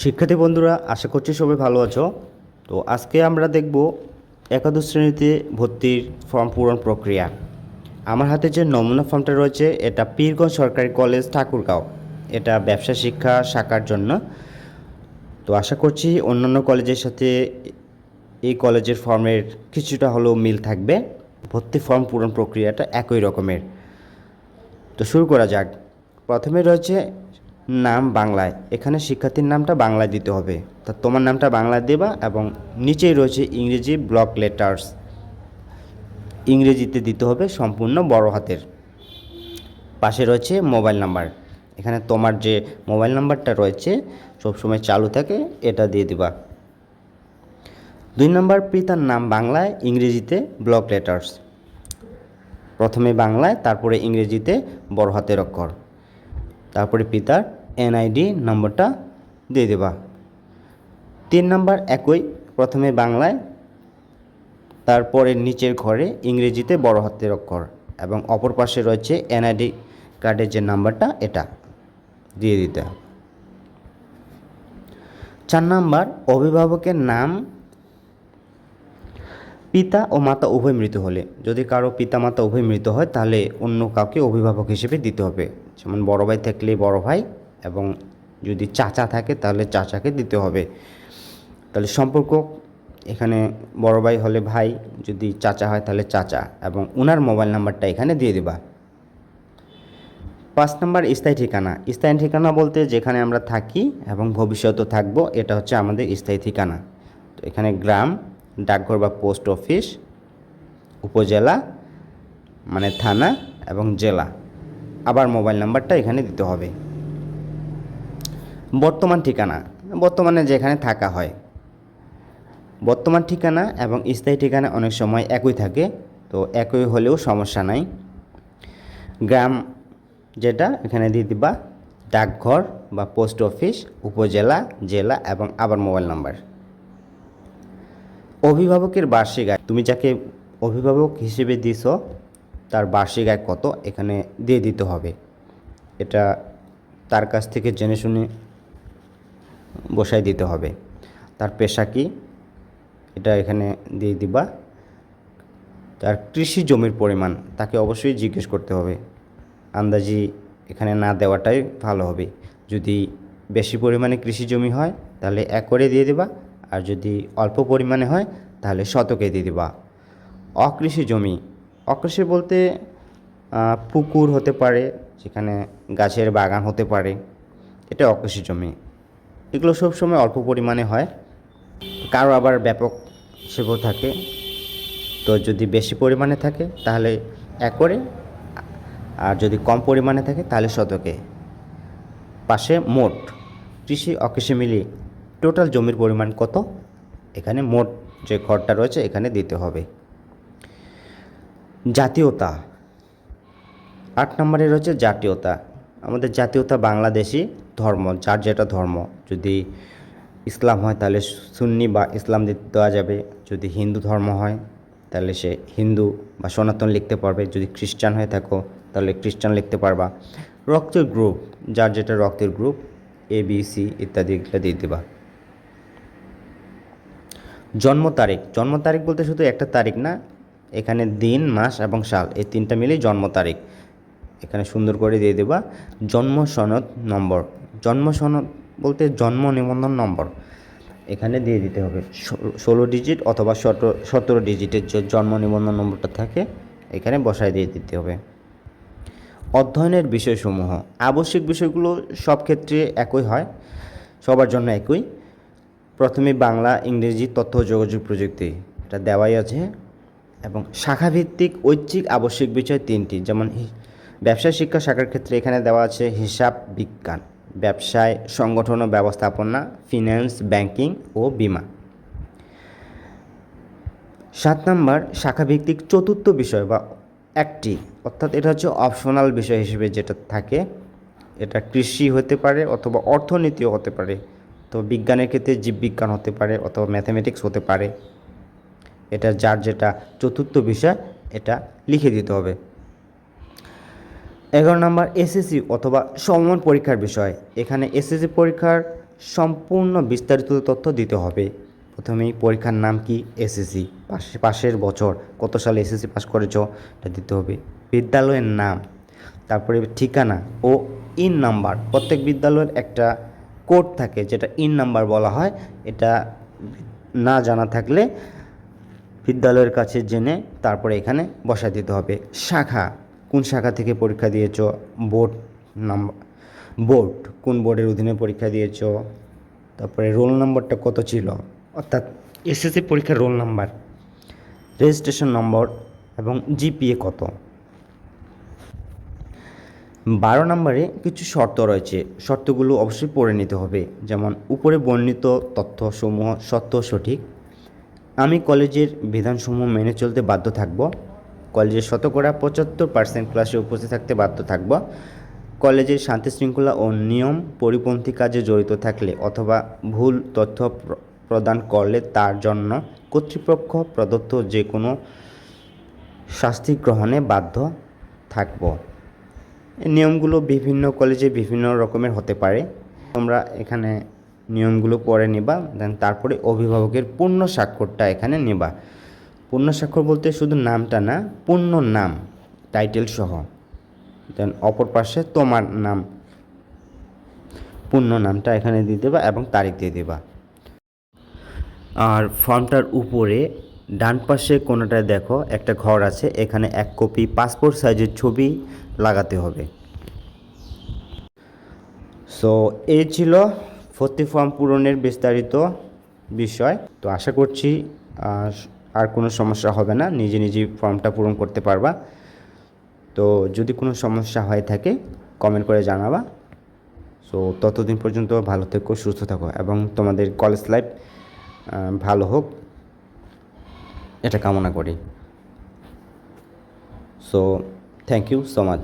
শিক্ষার্থী বন্ধুরা, আশা করছি সবাই ভালো আছো। তো আজকে আমরা দেখব একাদশ শ্রেণীতে ভর্তির ফর্ম পূরণ প্রক্রিয়া। আমার হাতে যে নমুনা ফর্মটা রয়েছে এটা পীরগঞ্জ সরকারি কলেজ ঠাকুরগাঁও, এটা ব্যবসা শিক্ষা শাখার জন্য। তো আশা করছি অন্যান্য কলেজের সাথে এই কলেজের ফর্মের কিছুটা হলেও মিল থাকবে। ভর্তি ফর্ম পূরণ প্রক্রিয়াটা একই রকমের। তো শুরু করা যাক। প্রথমে রয়েছে নাম বাংলায়, এখানে শিক্ষার্থীর নামটা বাংলায় দিতে হবে। তা তোমার নামটা বাংলায় দেবা এবং নিচেই রয়েছে ইংরেজি ব্লক লেটার্স, ইংরেজিতে দিতে হবে সম্পূর্ণ বড় হাতের। পাশে রয়েছে মোবাইল নাম্বার, এখানে তোমার যে মোবাইল নাম্বারটা রয়েছে সবসময় চালু থাকে, এটা দিয়ে দিবা। 2 নম্বর, পিতার নাম বাংলায়, ইংরেজিতে ব্লক লেটার্স, প্রথমে বাংলায় তারপরে ইংরেজিতে বড় হাতের অক্ষর, তারপরে পিতার এনআইডি নম্বরটা দিয়ে দেবা। 3 নম্বর একই, প্রথমে বাংলায় তারপরে নিচের ঘরে ইংরেজিতে বড় হাতের অক্ষর এবং অপর পাশে রয়েছে এনআইডি কার্ডের যে নাম্বারটা এটা দিয়ে দিতে হবে। 4 নম্বর, অভিভাবকের নাম পিতা ও মাতা উভয় মৃত হলে, যদি কারো পিতা মাতা উভয় মৃত হয় তাহলে অন্য কাউকে অভিভাবক হিসেবে দিতে হবে। যেমন বড় ভাই থাকলে বড় ভাই, এবং যদি চাচা থাকে তাহলে চাচাকে দিতে হবে। তাহলে সম্পর্ক এখানে বড় ভাই হলে ভাই, যদি চাচা হয় তাহলে চাচা, এবং ওনার মোবাইল নাম্বারটা এখানে দিয়ে দেবা। 5 নম্বর, স্থায়ী ঠিকানা। স্থায়ী ঠিকানা বলতে যেখানে আমরা থাকি এবং ভবিষ্যতেও থাকবো, এটা হচ্ছে আমাদের স্থায়ী ঠিকানা। তো এখানে গ্রাম, ডাকঘর বা পোস্ট অফিস, উপজেলা মানে থানা এবং জেলা, আবার মোবাইল নাম্বারটা এখানে দিতে হবে। বর্তমান ঠিকানা, বর্তমানে যেখানে থাকা হয়। বর্তমান ঠিকানা এবং স্থায়ী ঠিকানা অনেক সময় একই থাকে, তো একই হলেও সমস্যা নাই। গ্রাম যেটা এখানে দিয়ে দিবা, ডাকঘর বা পোস্ট অফিস, উপজেলা, জেলা এবং আবার মোবাইল নাম্বার। অভিভাবকের বার্ষিক আয়, তুমি যাকে অভিভাবক হিসেবে দিছো তার বার্ষিক আয় কত এখানে দিয়ে দিতে হবে। এটা তার কাছ থেকে জেনে শুনে বসাই দিতে হবে। তার পেশা কি এটা এখানে দিয়ে দিবা। তার কৃষি জমির পরিমাণ তাকে অবশ্যই জিজ্ঞেস করতে হবে, আন্দাজি এখানে না দেওয়াটাই ভালো হবে। যদি বেশি পরিমাণে কৃষি জমি হয় তাহলে একরে দিয়ে দেবা, আর যদি অল্প পরিমাণে হয় তাহলে শতকে দিয়ে দেবা। অকৃষি জমি, অকৃষি বলতে পুকুর হতে পারে, যেখানে গাছের বাগান হতে পারে, এটা অকৃষি জমি। এগুলো সবসময় অল্প পরিমাণে হয়, কারো আবার ব্যাপক হিসেবেও থাকে। তো যদি বেশি পরিমাণে থাকে তাহলে একরে, আর যদি কম পরিমাণে থাকে তাহলে শতকে। পাশে মোট কৃষি অকৃষি মিলিয়ে টোটাল জমির পরিমাণ কত এখানে মোট যে ঘরটা রয়েছে এখানে দিতে হবে। জাতীয়তা, 8 নম্বরে রয়েছে জাতীয়তা। আমাদের জাতীয়তা বাংলাদেশি, ধর্ম যার যেটা ধর্ম, যদি ইসলাম হয় তাহলে সুন্নি বা ইসলাম দেওয়া যাবে, যদি হিন্দু ধর্ম হয় তাহলে সে হিন্দু বা সনাতন লিখতে পারবে, যদি খ্রিস্টান হয়ে থাকো তাহলে খ্রিস্টান লিখতে পারবা। রক্তের গ্রুপ, যার যেটা রক্তের গ্রুপ, এ বি সি ইত্যাদি এগুলো দিয়ে দেবা। জন্ম তারিখ, জন্ম তারিখ বলতে শুধু একটা তারিখ না, এখানে দিন, মাস এবং সাল, এই 3টা মিলেই জন্ম তারিখ এখানে সুন্দর করে দিয়ে দেবা। জন্ম সনদ নম্বর, জন্ম সনদ বলতে জন্ম নিবন্ধন নম্বর এখানে দিয়ে দিতে হবে। 16 ডিজিট অথবা 17 ডিজিটের যে জন্ম নিবন্ধন নম্বরটা থাকে এখানে বসায় দিয়ে দিতে হবে। অধ্যয়নের বিষয়সমূহ, আবশ্যিক বিষয়গুলো সব ক্ষেত্রে একই হয়, সবার জন্য একই। প্রথমে বাংলা, ইংরেজি, তথ্য ও যোগাযোগ প্রযুক্তি, এটা দেওয়াই আছে। এবং শাখাভিত্তিক ঐচ্ছিক আবশ্যিক বিষয় 3টি, যেমন ব্যবসায় শিক্ষা শাখার ক্ষেত্রে এখানে দেওয়া আছে হিসাব বিজ্ঞান, ব্যবসায় সংগঠন ও ব্যবস্থাপনা, ফিন্যান্স, ব্যাংকিং ও বিমা। 7 নম্বর, শাখাভিত্তিক চতুর্থ বিষয় বা একটি, অর্থাৎ এটা হচ্ছে অপশনাল বিষয় হিসেবে যেটা থাকে, এটা কৃষি হতে পারে অথবা অর্থনীতিও হতে পারে। তো বিজ্ঞানের ক্ষেত্রে জীববিজ্ঞান হতে পারে অথবা ম্যাথামেটিক্স হতে পারে। এটা যার যেটা চতুর্থ বিষয় এটা লিখে দিতে হবে। 11 নম্বর, এসএসসি অথবা সমমান পরীক্ষার বিষয়, এখানে এসএসসি পরীক্ষার সম্পূর্ণ বিস্তারিত তথ্য দিতে হবে। প্রথমেই পরীক্ষার নাম কি, এসএসসি, পাশের বছর কত সালে এসএসসি পাস করেছো এটা দিতে হবে, বিদ্যালয়ের নাম, তারপরে ঠিকানা ও ইন নাম্বার। প্রত্যেক বিদ্যালয়ের একটা কোড থাকে যেটা ইন নাম্বার বলা হয়। এটা না জানা থাকলে বিদ্যালয়ের কাছে জেনে তারপরে এখানে বসায় দিতে হবে। শাখা, কোন শাখা থেকে পরীক্ষা দিয়েছো, বোর্ড নাম্বার, বোর্ড কোন বোর্ডের অধীনে পরীক্ষা দিয়েছো, তারপরে রোল নাম্বারটা কত ছিল, অর্থাৎ এসএসসি পরীক্ষার রোল নাম্বার, রেজিস্ট্রেশন নম্বর এবং জিপিএ কত। 12 নম্বরে কিছু শর্ত রয়েছে, শর্তগুলো অবশ্যই পড়ে নিতে হবে। যেমন উপরে বর্ণিত তথ্যসমূহ সত্য সঠিক, আমি কলেজের বিধানসমূহ মেনে চলতে বাধ্য থাকব, কলেজের 75% ক্লাসে উপস্থিত থাকতে বাধ্য থাকব, কলেজের শান্তি শৃঙ্খলা ও নিয়ম পরিপন্থী কাজে জড়িত থাকলে অথবা ভুল তথ্য প্রদান করলে তার জন্য কর্তৃপক্ষ প্রদত্ত যে কোনো শাস্তি গ্রহণে বাধ্য থাকব। এই নিয়মগুলো বিভিন্ন কলেজে বিভিন্ন রকমের হতে পারে। তোমরা এখানে নিয়মগুলো পড়ে নিবা, দেন তারপরে অভিভাবকের পূর্ণ স্বাক্ষরটা এখানে নেবা। পূর্ণ স্বাক্ষর বলতে শুধু নামটা না, পূর্ণ নাম, টাইটেল সহ। দেন অপর পাশে তোমার নাম, পূর্ণ নামটা এখানে দিয়ে দেবা এবং তারিখ দিয়ে দেবা। আর ফর্মটার উপরে ডান পাশে কোনোটায় দেখো একটা ঘর আছে, এখানে 1 কপি পাসপোর্ট সাইজের ছবি লাগাতে হবে। সো এই ছিল ভর্তি ফর্ম পূরণের বিস্তারিত বিষয়। তো আশা করছি আর কোনো সমস্যা হবে না, নিজে নিজেই ফর্মটা পূরণ করতে পারবা। তো যদি কোনো সমস্যা হয়ে থাকে কমেন্ট করে জানাবা। সো ততদিন পর্যন্ত ভালো থেকো, সুস্থ থাকো এবং তোমাদের কলেজ লাইফ ভালো হোক এটা কামনা করি। So thank you so much.